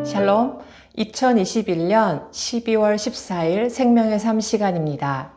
샬롬, 2021년 12월 14일 생명의 삶 시간입니다.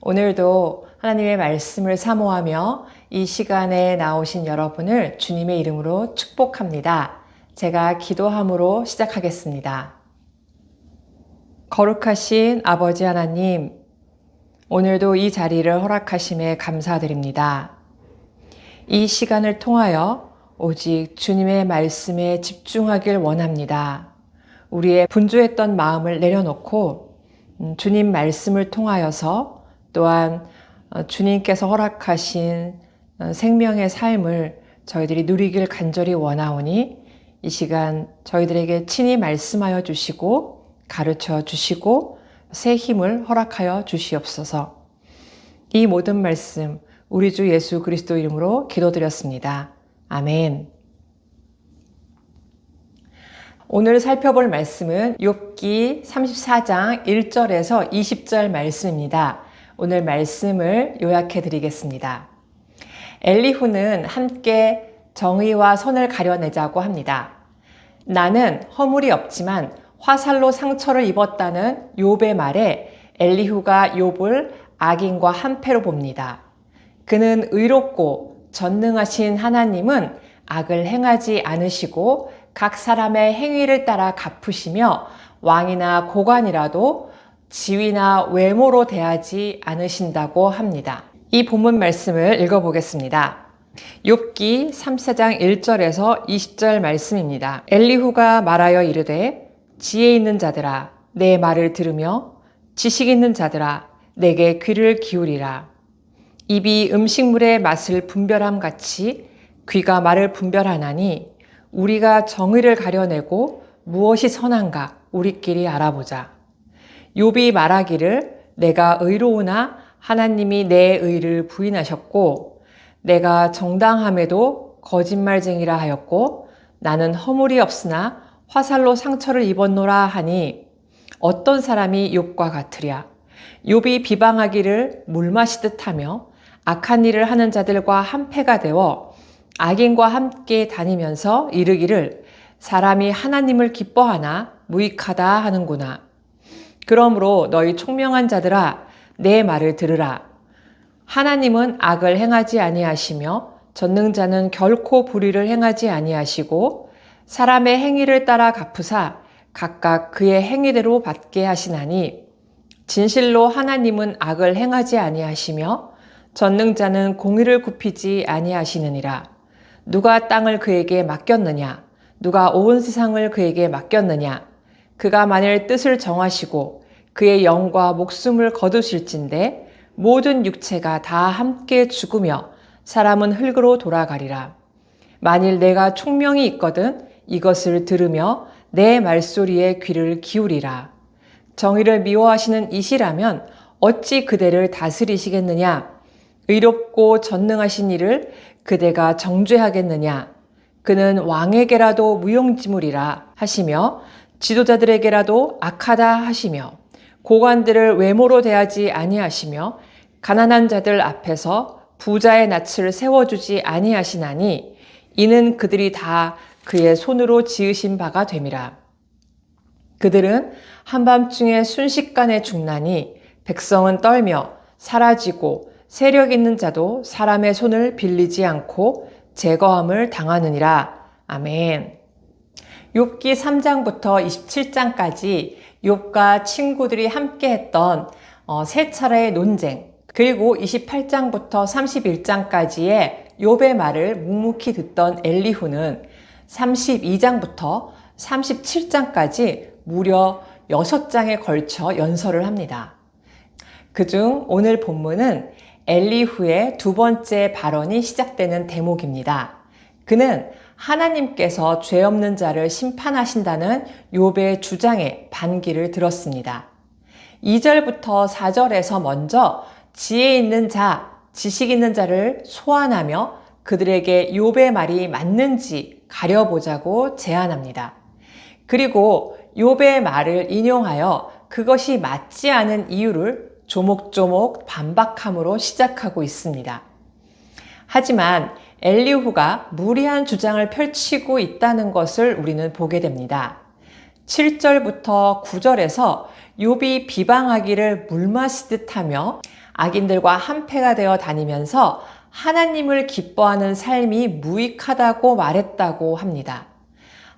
오늘도 하나님의 말씀을 사모하며 이 시간에 나오신 여러분을 주님의 이름으로 축복합니다. 제가 기도함으로 시작하겠습니다. 거룩하신 아버지 하나님, 오늘도 이 자리를 허락하심에 감사드립니다. 이 시간을 통하여 오직 주님의 말씀에 집중하길 원합니다. 우리의 분주했던 마음을 내려놓고 주님 말씀을 통하여서 또한 주님께서 허락하신 생명의 삶을 저희들이 누리길 간절히 원하오니 이 시간 저희들에게 친히 말씀하여 주시고 가르쳐 주시고 새 힘을 허락하여 주시옵소서. 이 모든 말씀 우리 주 예수 그리스도 이름으로 기도드렸습니다. 아멘. 오늘 살펴볼 말씀은 욥기 34장 1절에서 20절 말씀입니다. 오늘 말씀을 요약해 드리겠습니다. 엘리후는 함께 정의와 선을 가려내자고 합니다. 나는 허물이 없지만 화살로 상처를 입었다는 욥의 말에 엘리후가 욥을 악인과 한패로 봅니다. 그는 의롭고 전능하신 하나님은 악을 행하지 않으시고 각 사람의 행위를 따라 갚으시며 왕이나 고관이라도 지위나 외모로 대하지 않으신다고 합니다. 이 본문 말씀을 읽어보겠습니다. 욥기 34장 1절에서 20절 말씀입니다. 엘리후가 말하여 이르되 지혜 있는 자들아 내 말을 들으며 지식 있는 자들아 내게 귀를 기울이라. 입이 음식물의 맛을 분별함 같이 귀가 말을 분별하나니 우리가 정의를 가려내고 무엇이 선한가 우리끼리 알아보자. 욥이 말하기를 내가 의로우나 하나님이 내 의를 부인하셨고 내가 정당함에도 거짓말쟁이라 하였고 나는 허물이 없으나 화살로 상처를 입었노라 하니 어떤 사람이 욥과 같으랴. 욥이 비방하기를 물 마시듯 하며 악한 일을 하는 자들과 한패가 되어 악인과 함께 다니면서 이르기를 사람이 하나님을 기뻐하나 무익하다 하는구나. 그러므로 너희 총명한 자들아 내 말을 들으라. 하나님은 악을 행하지 아니하시며 전능자는 결코 불의를 행하지 아니하시고 사람의 행위를 따라 갚으사 각각 그의 행위대로 받게 하시나니 진실로 하나님은 악을 행하지 아니하시며 전능자는 공의를 굽히지 아니하시느니라. 누가 땅을 그에게 맡겼느냐? 누가 온 세상을 그에게 맡겼느냐? 그가 만일 뜻을 정하시고 그의 영과 목숨을 거두실진데 모든 육체가 다 함께 죽으며 사람은 흙으로 돌아가리라. 만일 내가 총명이 있거든 이것을 들으며 내 말소리에 귀를 기울이라. 정의를 미워하시는 이시라면 어찌 그대를 다스리시겠느냐? 의롭고 전능하신 이를 그대가 정죄하겠느냐? 그는 왕에게라도 무용지물이라 하시며 지도자들에게라도 악하다 하시며 고관들을 외모로 대하지 아니하시며 가난한 자들 앞에서 부자의 낯을 세워주지 아니하시나니 이는 그들이 다 그의 손으로 지으신 바가 됨이라. 그들은 한밤중에 순식간에 죽나니 백성은 떨며 사라지고 세력 있는 자도 사람의 손을 빌리지 않고 제거함을 당하느니라. 아멘. 욥기 3장부터 27장까지 욥과 친구들이 함께 했던 세 차례의 논쟁, 그리고 28장부터 31장까지의 욥의 말을 묵묵히 듣던 엘리후는 32장부터 37장까지 무려 6장에 걸쳐 연설을 합니다. 그중 오늘 본문은 엘리후의 두 번째 발언이 시작되는 대목입니다. 그는 하나님께서 죄 없는 자를 심판하신다는 욥의 주장에 반기를 들었습니다. 2절부터 4절에서 먼저 지혜 있는 자, 지식 있는 자를 소환하며 그들에게 욥의 말이 맞는지 가려보자고 제안합니다. 그리고 욥의 말을 인용하여 그것이 맞지 않은 이유를 조목조목 반박함으로 시작하고 있습니다. 하지만 엘리후가 무리한 주장을 펼치고 있다는 것을 우리는 보게 됩니다. 7절부터 9절에서 욥이 비방하기를 물마시듯 하며 악인들과 한패가 되어 다니면서 하나님을 기뻐하는 삶이 무익하다고 말했다고 합니다.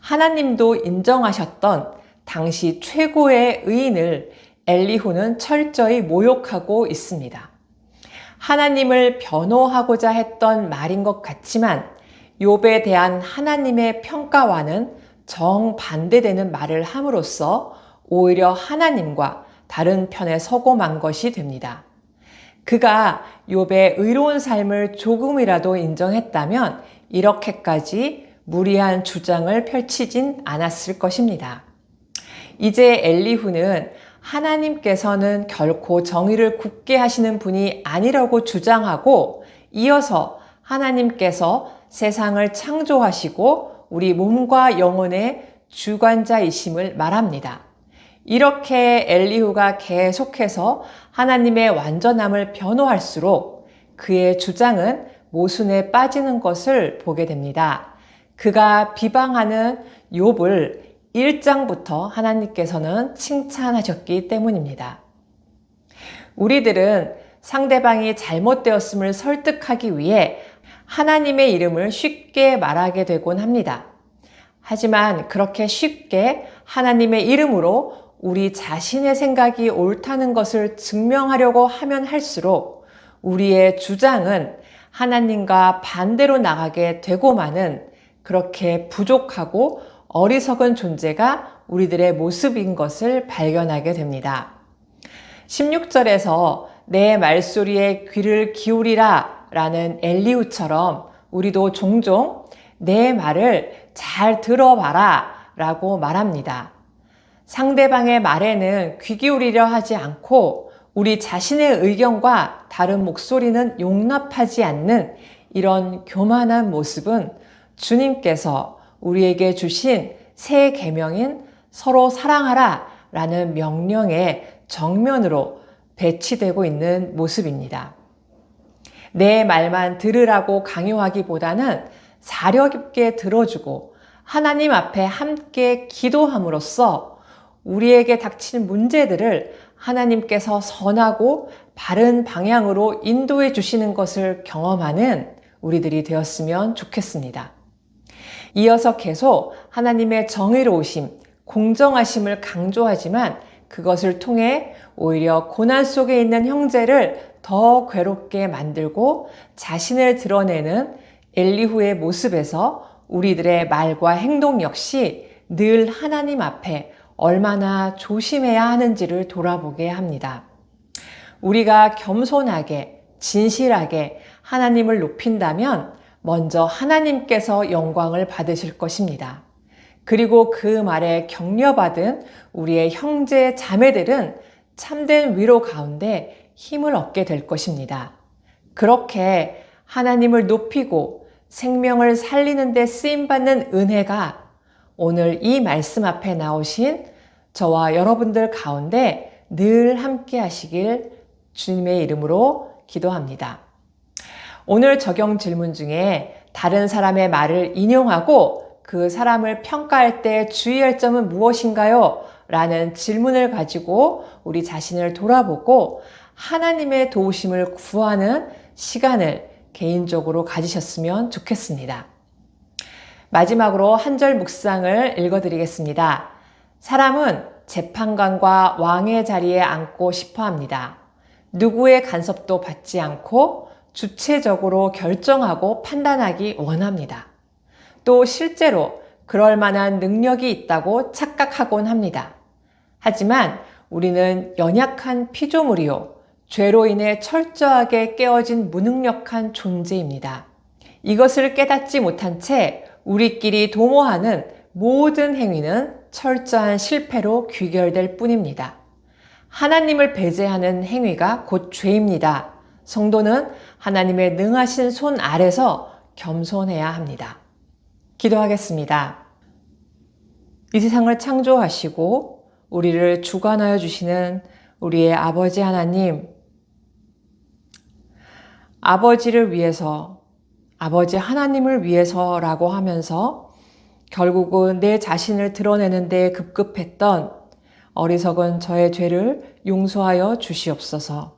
하나님도 인정하셨던 당시 최고의 의인을 엘리후는 철저히 모욕하고 있습니다. 하나님을 변호하고자 했던 말인 것 같지만 욥에 대한 하나님의 평가와는 정반대되는 말을 함으로써 오히려 하나님과 다른 편에 서고 만 것이 됩니다. 그가 욥의 의로운 삶을 조금이라도 인정했다면 이렇게까지 무리한 주장을 펼치진 않았을 것입니다. 이제 엘리후는 하나님께서는 결코 정의를 굳게 하시는 분이 아니라고 주장하고 이어서 하나님께서 세상을 창조하시고 우리 몸과 영혼의 주관자이심을 말합니다. 이렇게 엘리후가 계속해서 하나님의 완전함을 변호할수록 그의 주장은 모순에 빠지는 것을 보게 됩니다. 그가 비방하는 욥을 1장부터 하나님께서는 칭찬하셨기 때문입니다. 우리들은 상대방이 잘못되었음을 설득하기 위해 하나님의 이름을 쉽게 말하게 되곤 합니다. 하지만 그렇게 쉽게 하나님의 이름으로 우리 자신의 생각이 옳다는 것을 증명하려고 하면 할수록 우리의 주장은 하나님과 반대로 나가게 되고만은 그렇게 부족하고 어리석은 존재가 우리들의 모습인 것을 발견하게 됩니다. 16절에서 내 말소리에 귀를 기울이라 라는 엘리후처럼 우리도 종종 내 말을 잘 들어봐라 라고 말합니다. 상대방의 말에는 귀 기울이려 하지 않고 우리 자신의 의견과 다른 목소리는 용납하지 않는 이런 교만한 모습은 주님께서 우리에게 주신 새 계명인 서로 사랑하라 라는 명령의 정면으로 배치되고 있는 모습입니다. 내 말만 들으라고 강요하기보다는 사려 깊게 들어주고 하나님 앞에 함께 기도함으로써 우리에게 닥친 문제들을 하나님께서 선하고 바른 방향으로 인도해 주시는 것을 경험하는 우리들이 되었으면 좋겠습니다. 이어서 계속 하나님의 정의로우심, 공정하심을 강조하지만 그것을 통해 오히려 고난 속에 있는 형제를 더 괴롭게 만들고 자신을 드러내는 엘리후의 모습에서 우리들의 말과 행동 역시 늘 하나님 앞에 얼마나 조심해야 하는지를 돌아보게 합니다. 우리가 겸손하게, 진실하게 하나님을 높인다면 먼저 하나님께서 영광을 받으실 것입니다. 그리고 그 말에 격려받은 우리의 형제 자매들은 참된 위로 가운데 힘을 얻게 될 것입니다. 그렇게 하나님을 높이고 생명을 살리는 데 쓰임받는 은혜가 오늘 이 말씀 앞에 나오신 저와 여러분들 가운데 늘 함께 하시길 주님의 이름으로 기도합니다. 오늘 적용 질문 중에 다른 사람의 말을 인용하고 그 사람을 평가할 때 주의할 점은 무엇인가요? 라는 질문을 가지고 우리 자신을 돌아보고 하나님의 도우심을 구하는 시간을 개인적으로 가지셨으면 좋겠습니다. 마지막으로 한 절 묵상을 읽어드리겠습니다. 사람은 재판관과 왕의 자리에 앉고 싶어 합니다. 누구의 간섭도 받지 않고 주체적으로 결정하고 판단하기 원합니다. 또 실제로 그럴 만한 능력이 있다고 착각하곤 합니다. 하지만 우리는 연약한 피조물이요, 죄로 인해 철저하게 깨어진 무능력한 존재입니다. 이것을 깨닫지 못한 채 우리끼리 도모하는 모든 행위는 철저한 실패로 귀결될 뿐입니다. 하나님을 배제하는 행위가 곧 죄입니다. 성도는 하나님의 능하신 손 아래서 겸손해야 합니다. 기도하겠습니다. 이 세상을 창조하시고 우리를 주관하여 주시는 우리의 아버지 하나님, 아버지를 위해서, 아버지 하나님을 위해서라고 하면서 결국은 내 자신을 드러내는 데 급급했던 어리석은 저의 죄를 용서하여 주시옵소서.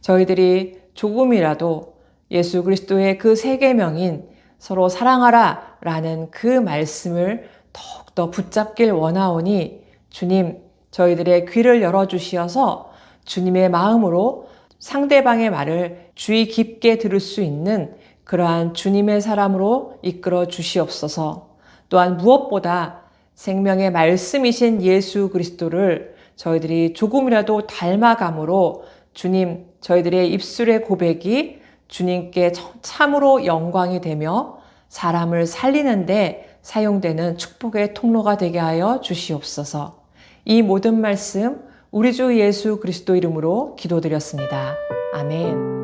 저희들이 조금이라도 예수 그리스도의 그 세 계명인 서로 사랑하라 라는 그 말씀을 더욱더 붙잡길 원하오니 주님, 저희들의 귀를 열어주시어서 주님의 마음으로 상대방의 말을 주의 깊게 들을 수 있는 그러한 주님의 사람으로 이끌어 주시옵소서. 또한 무엇보다 생명의 말씀이신 예수 그리스도를 저희들이 조금이라도 닮아감으로 주님, 저희들의 입술의 고백이 주님께 참으로 영광이 되며 사람을 살리는데 사용되는 축복의 통로가 되게 하여 주시옵소서. 이 모든 말씀 우리 주 예수 그리스도 이름으로 기도드렸습니다. 아멘.